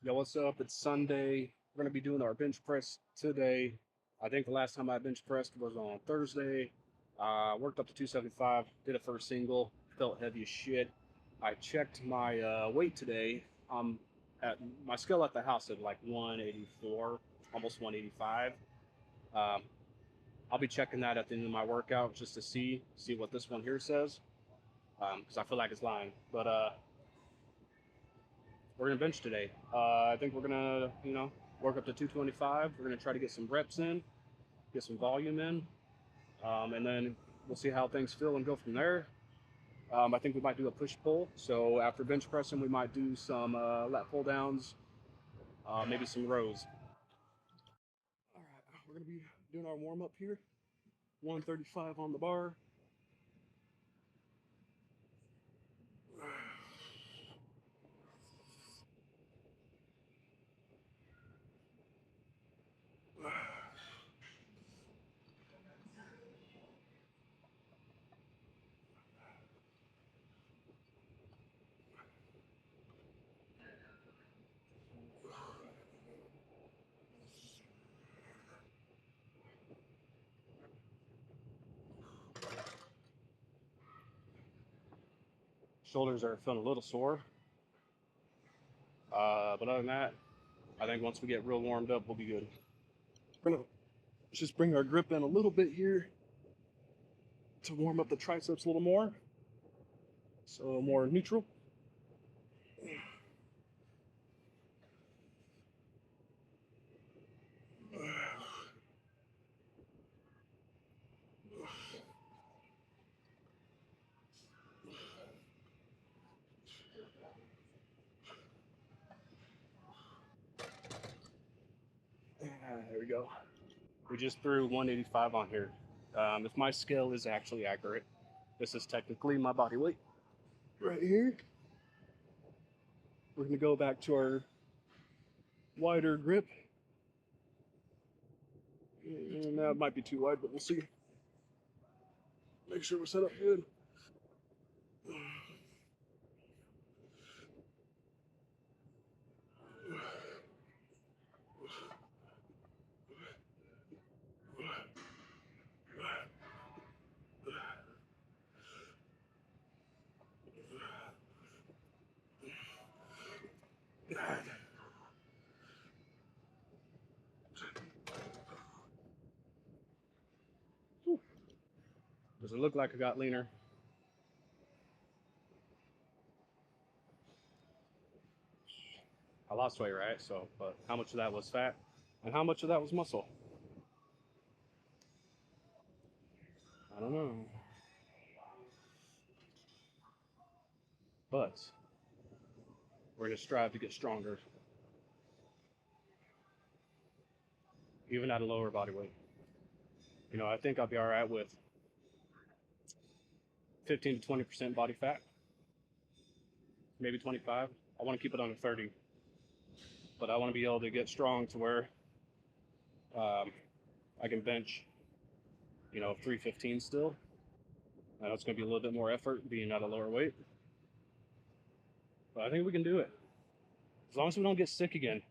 Yo, what's up? It's Sunday. We're gonna be doing our bench press today. I think the last time I bench pressed was on Thursday. Worked up to 275, did a first single, felt heavy as shit. I checked my weight today. At my scale at the house at like 184, almost 185. Um, I'll be checking that at the end of my workout just to see what this one here says, because I feel like it's lying. But we're gonna bench today. I think we're gonna, work up to 225. We're gonna try to get some reps in, get some volume in, and then we'll see how things feel and go from there. I think we might do a push pull. So after bench pressing, we might do some lat pull downs, maybe some rows. All right, we're gonna be doing our warm up here. 135 on the bar. Shoulders are feeling a little sore, but other than that, I think once we get real warmed up, we'll be good. We're gonna just bring our grip in a little bit here to warm up the triceps a little more. So more neutral. There we go. We just threw 185 on here. If my scale is actually accurate, this is technically my body weight. Right here, we're gonna go back to our wider grip. And that might be too wide, but we'll see. Make sure we're set up good. Does it look like I got leaner? I lost weight, right? So, but how much of that was fat and how much of that was muscle? I don't know. But we're gonna strive to get stronger, even at a lower body weight. I think I'll be all right with 15 to 20% body fat, maybe 25. I want to keep it under 30, but I want to be able to get strong to where um, I can bench, 315 still. I know it's going to be a little bit more effort being at a lower weight, but I think we can do it as long as we don't get sick again.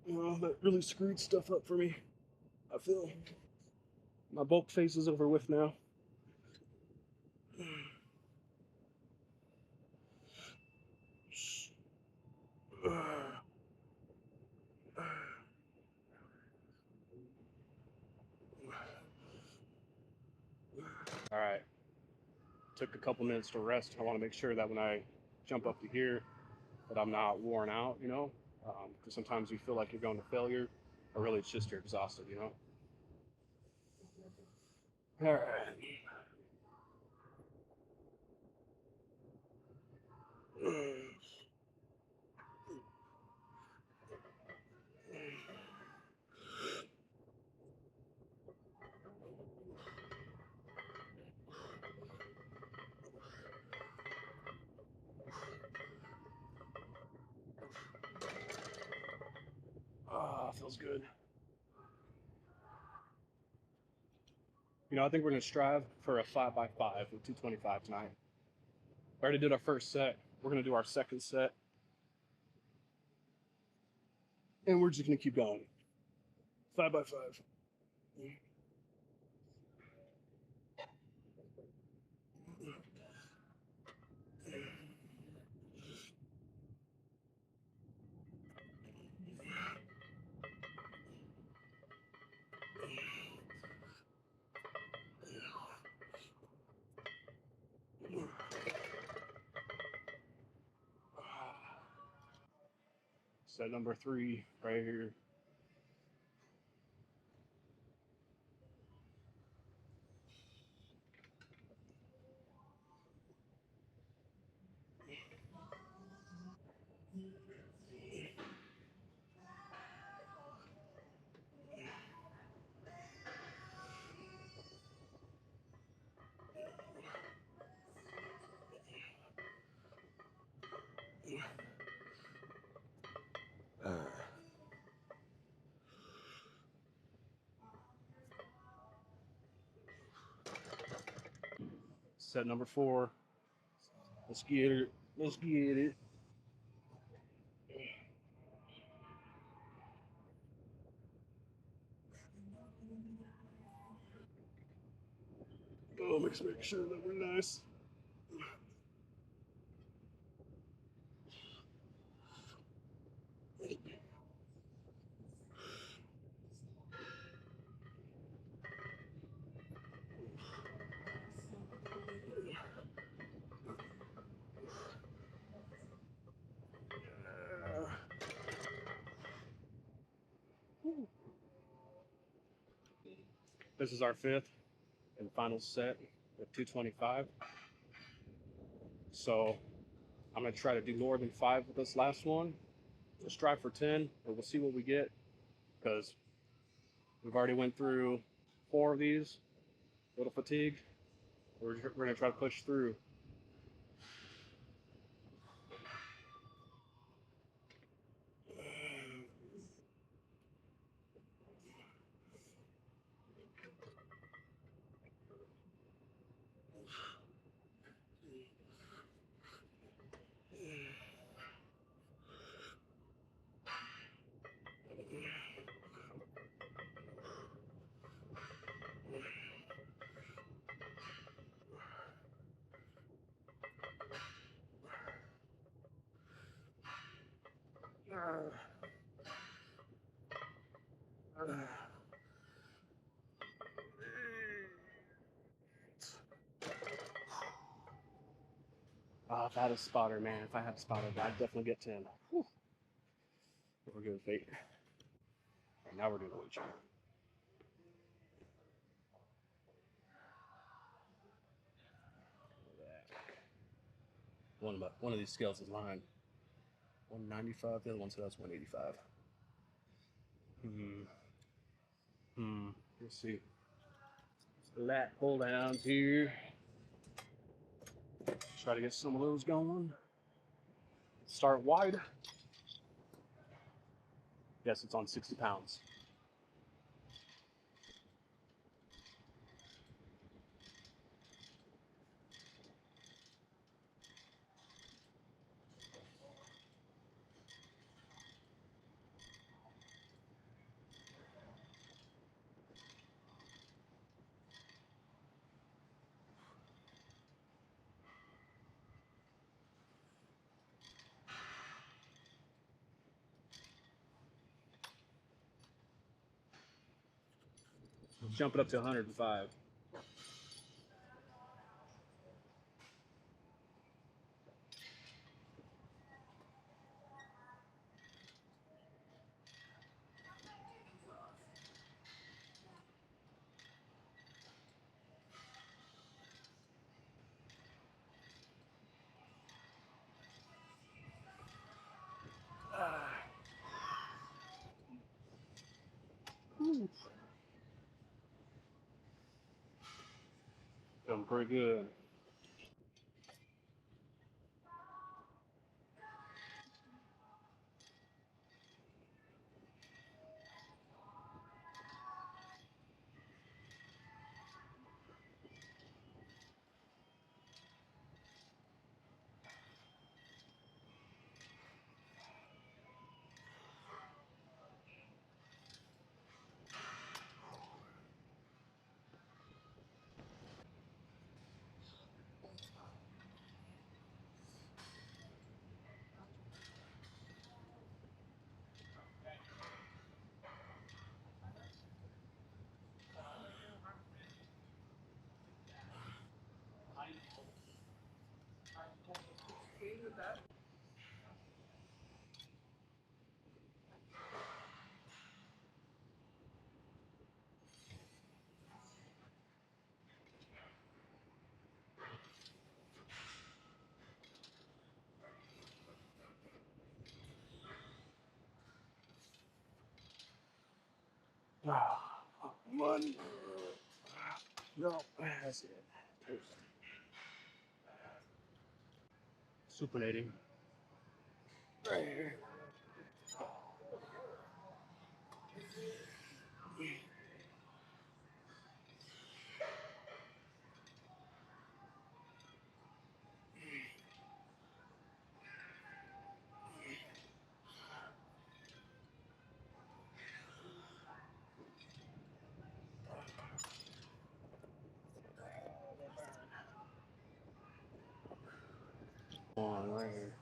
That really screwed stuff up for me. I feel my bulk phase is over with now. All right. Took a couple minutes to rest. I want to make sure that when I jump up to here, that I'm not worn out, because sometimes you feel like you're going to failure, or really it's just you're exhausted. All right. Feels good. I think we're gonna strive for a 5x5 with 225 tonight. We already did our first set. We're gonna do our second set. And we're just gonna keep going. 5 by 5. Set number 3 right here. Set number 4. Let's get it. Let's get it. Oh, let's make sure that we're nice. This is our 5th and final set of 225. So I'm gonna try to do more than 5 with this last one. Let's try for 10, but we'll see what we get because we've already went through 4 of these. A little fatigued. We're gonna try to push through. If I had a spotter, man, if I had a spotter, I'd definitely get 10. Whew. We're good, fate. Right, now we're doing a weight check. One of these scales is lying. 195, the other one says that's 185. Let's see. Lat pull downs here. Try to get some of those going. Start wide. Yes, it's on 60 pounds. Jump it up to 105. Feeling pretty good. One. No, that's it. Supinating. Right here. On right here.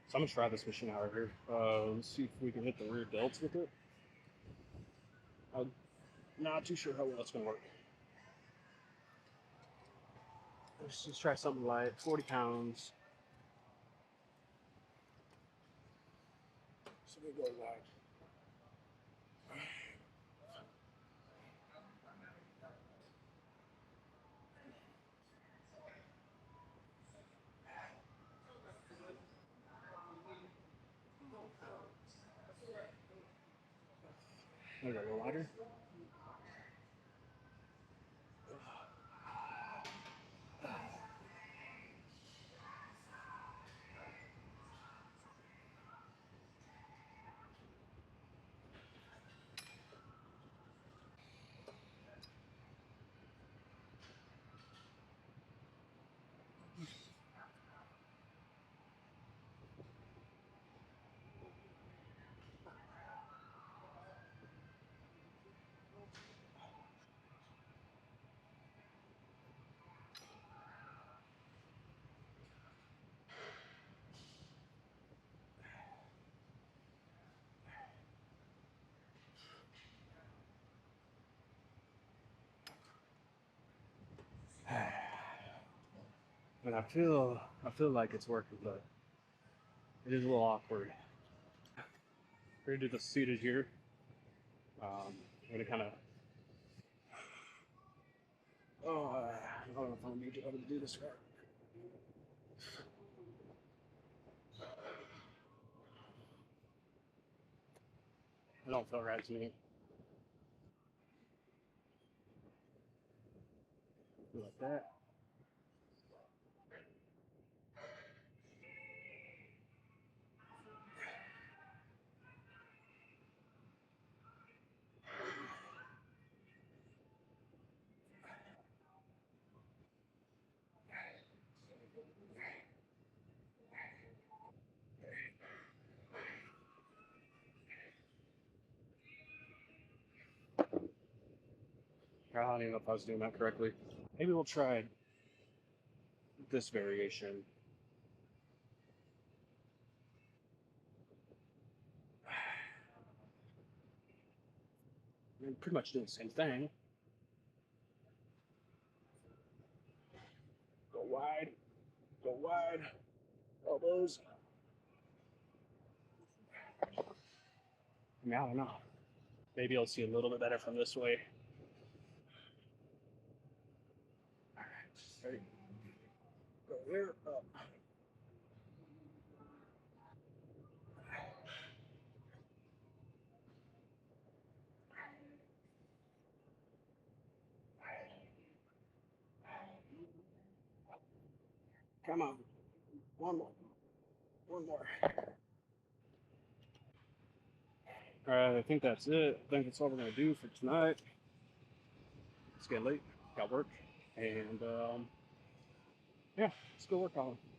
So I'm gonna try this machine out right here. Let's see if we can hit the rear delts with it. I'm not too sure how well it's gonna work. Let's just try something light, 40 pounds. So we go wide. There we go, wider. And I feel like it's working, but it is a little awkward. We're gonna do the seated here. I'm gonna kind of. Oh, I don't know if I'm gonna be able to do this right. It don't feel right to me. Like that. I don't even know if I was doing that correctly. Maybe we'll try this variation. We're pretty much doing the same thing. Go wide, go wide, elbows. I mean, I don't know. Maybe I'll see a little bit better from this way. All right, ready? Go here, up. Come on. One more. One more. All right, I think that's it. I think that's all we're gonna do for tonight. It's getting late. Got work, and yeah, let's go work on it.